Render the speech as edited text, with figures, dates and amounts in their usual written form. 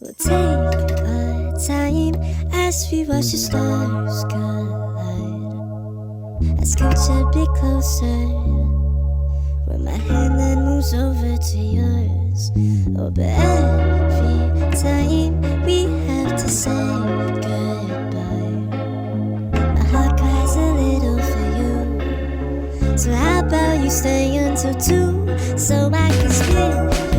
We'll take our time as we watch the stars collide. I scooch a bit closer when my hand then moves over to yours. Oh, but every time we have to say goodbye, my heart cries a little for you. So how about you stay until 2 so I can spend